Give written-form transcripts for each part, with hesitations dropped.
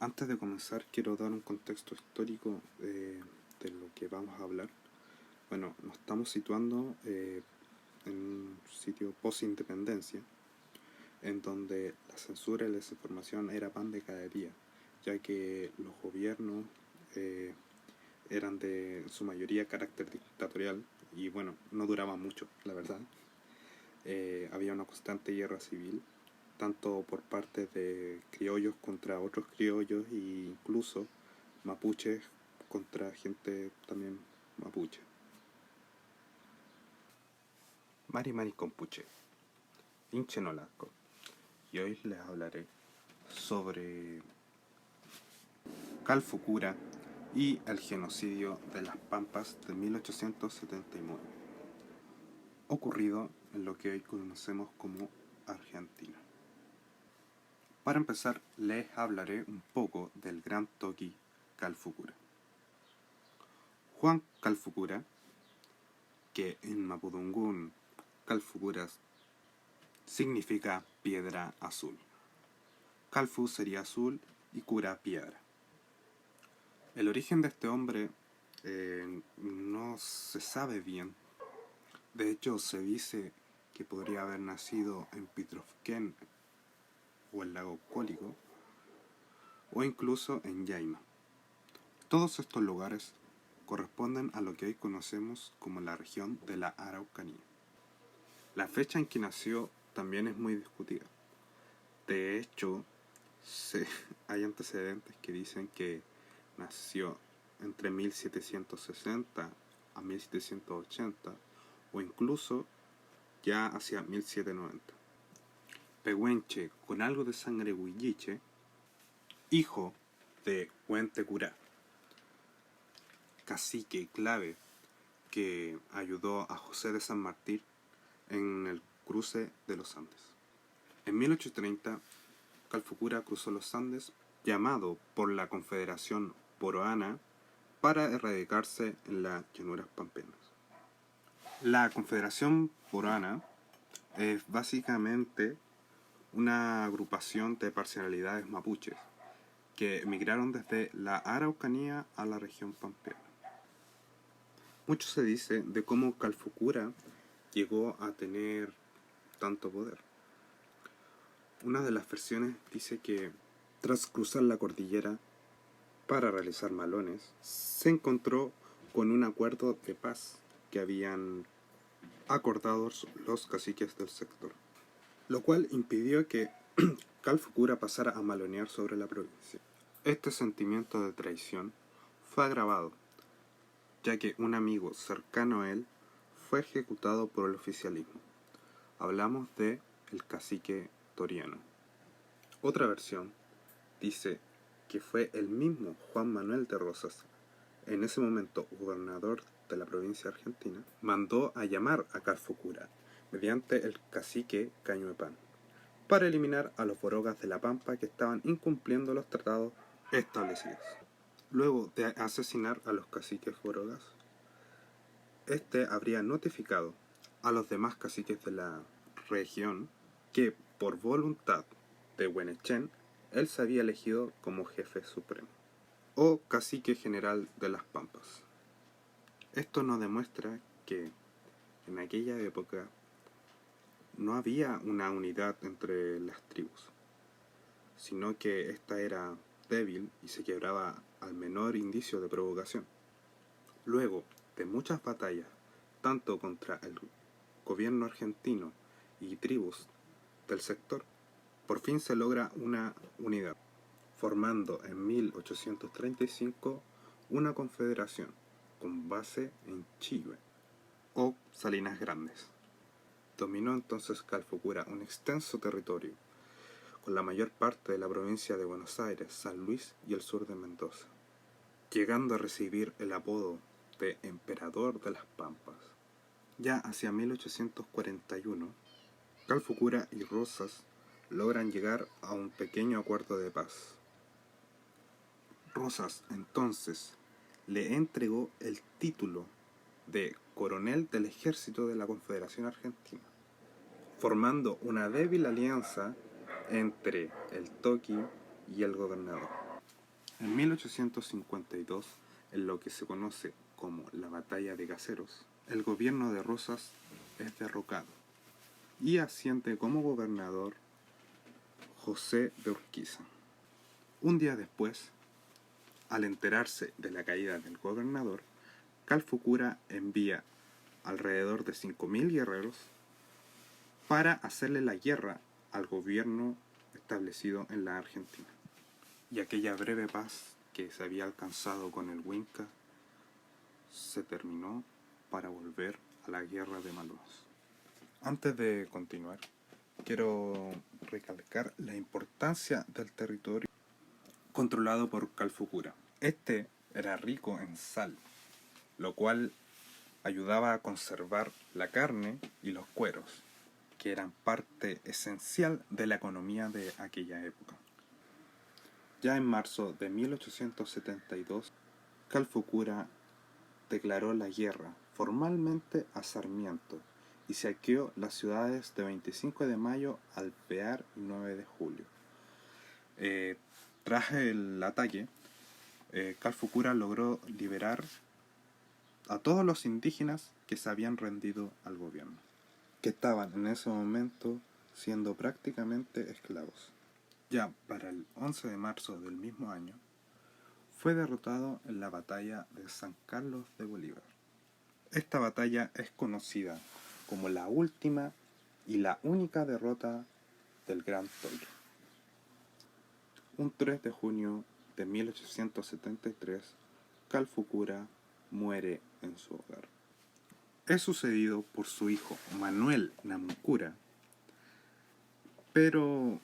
Antes de comenzar, quiero dar un contexto histórico de lo que vamos a hablar. Bueno, nos estamos situando en un sitio post-independencia, en donde la censura y la desinformación era pan de cada día, ya que los gobiernos eran de en su mayoría carácter dictatorial y bueno, no duraba mucho, la verdad. Había una constante guerra civil, tanto por parte de criollos contra otros criollos e incluso mapuches contra gente también mapuche. Mari Mari Compuche, Inche Nolasco, y hoy les hablaré sobre Calfucura y el genocidio de las Pampas de 1879, ocurrido en lo que hoy conocemos como Argentina. Para empezar, les hablaré un poco del gran Toki Calfucura. Juan Calfucura, que en mapudungún Calfucuras significa piedra azul. Calfu sería azul y cura piedra. El origen de este hombre no se sabe bien. De hecho, se dice que podría haber nacido en Pitrovken o el lago Cólico, o incluso en Yaima. Todos estos lugares corresponden a lo que hoy conocemos como la región de la Araucanía. La fecha en que nació también es muy discutida. De hecho, hay antecedentes que dicen que nació entre 1760 a 1780 o incluso ya hacia 1790. Pehuenche, con algo de sangre huilliche, hijo de Huente Curá, cacique clave que ayudó a José de San Martín en el cruce de los Andes. En 1830, Calfucura cruzó los Andes, llamado por la Confederación Poroana, para erradicarse en las llanuras pampeanas. La Confederación Poroana es básicamente una agrupación de parcialidades mapuches que emigraron desde la Araucanía a la región pampeana. Mucho se dice de cómo Calfucura llegó a tener tanto poder. Una de las versiones dice que tras cruzar la cordillera para realizar malones, se encontró con un acuerdo de paz que habían acordado los caciques del sector, lo cual impidió que Calfucura pasara a malonear sobre la provincia. Este sentimiento de traición fue agravado, ya que un amigo cercano a él fue ejecutado por el oficialismo. Hablamos de el cacique Toriano. Otra versión dice que fue el mismo Juan Manuel de Rosas, en ese momento gobernador de la provincia argentina, mandó a llamar a Calfucura mediante el cacique Cañuepan para eliminar a los borogas de la Pampa que estaban incumpliendo los tratados establecidos. Luego de asesinar a los caciques borogas, este habría notificado a los demás caciques de la región que, por voluntad de Huenechen, él se había elegido como jefe supremo, o cacique general de las Pampas. Esto nos demuestra que en aquella época no había una unidad entre las tribus, sino que ésta era débil y se quebraba al menor indicio de provocación. Luego de muchas batallas, tanto contra el gobierno argentino y tribus del sector, por fin se logra una unidad, formando en 1835 una confederación con base en Chihue o Salinas Grandes. Dominó entonces Calfucura un extenso territorio, con la mayor parte de la provincia de Buenos Aires, San Luis y el sur de Mendoza, llegando a recibir el apodo de Emperador de las Pampas. Ya hacia 1841, Calfucura y Rosas logran llegar a un pequeño acuerdo de paz. Rosas entonces le entregó el título de coronel del ejército de la Confederación Argentina, formando una débil alianza entre el Toki y el gobernador. En 1852, en lo que se conoce como la Batalla de Caseros, el gobierno de Rosas es derrocado y asciende como gobernador José de Urquiza. Un día después, al enterarse de la caída del gobernador, Calfucura envía alrededor de 5.000 guerreros para hacerle la guerra al gobierno establecido en la Argentina. Y aquella breve paz que se había alcanzado con el Huinca se terminó para volver a la guerra de Malvinas. Antes de continuar, quiero recalcar la importancia del territorio controlado por Calfucura. Este era rico en sal, lo cual ayudaba a conservar la carne y los cueros, que eran parte esencial de la economía de aquella época. Ya en marzo de 1872, Calfucura declaró la guerra formalmente a Sarmiento y saqueó las ciudades de 25 de mayo, Alvear y 9 de julio. Tras el ataque, Calfucura logró liberar a todos los indígenas que se habían rendido al gobierno, que estaban en ese momento siendo prácticamente esclavos. Ya para el 11 de marzo del mismo año, fue derrotado en la batalla de San Carlos de Bolívar. Esta batalla es conocida como la última y la única derrota del Gran Toiro. Un 3 de junio de 1873, Calfucura muere en su hogar. Es sucedido por su hijo Manuel Namuncura, pero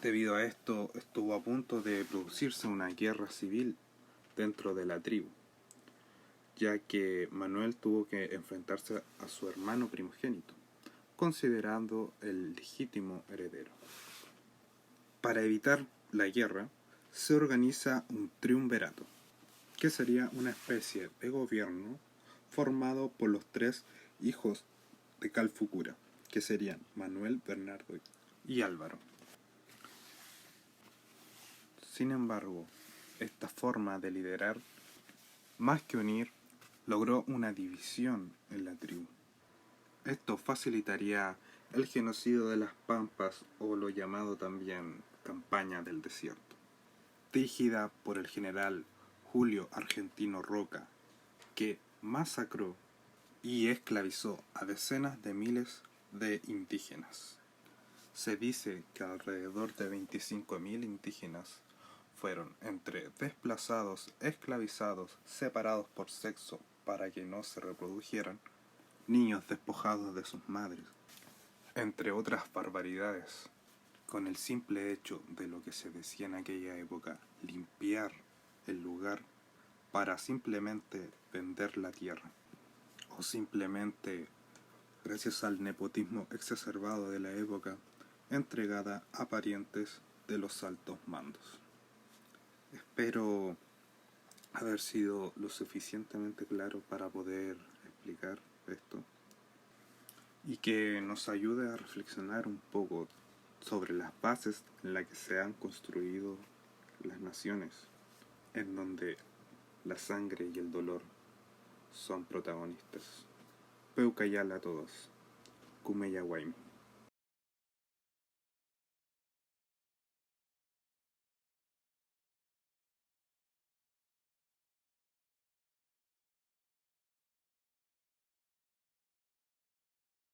debido a esto estuvo a punto de producirse una guerra civil dentro de la tribu, ya que Manuel tuvo que enfrentarse a su hermano primogénito, considerando el legítimo heredero. Para evitar la guerra, se organiza un triunvirato, que sería una especie de gobierno formado por los 3 hijos de Calfucura, que serían Manuel, Bernardo y Álvaro. Sin embargo, esta forma de liderar, más que unir, logró una división en la tribu. Esto facilitaría el genocidio de las Pampas, o lo llamado también Campaña del Desierto, dirigida por el general Julio Argentino Roca, que masacró y esclavizó a decenas de miles de indígenas. Se dice que alrededor de 25.000 indígenas fueron entre desplazados, esclavizados, separados por sexo para que no se reprodujeran, niños despojados de sus madres, entre otras barbaridades, con el simple hecho de lo que se decía en aquella época, limpiar el lugar para simplemente vender la tierra, o simplemente, gracias al nepotismo exacerbado de la época, entregada a parientes de los altos mandos. Espero haber sido lo suficientemente claro para poder explicar esto y que nos ayude a reflexionar un poco sobre las bases en las que se han construido las naciones, en donde la sangre y el dolor son protagonistas. Peucayala a todos. Kumeyawaim.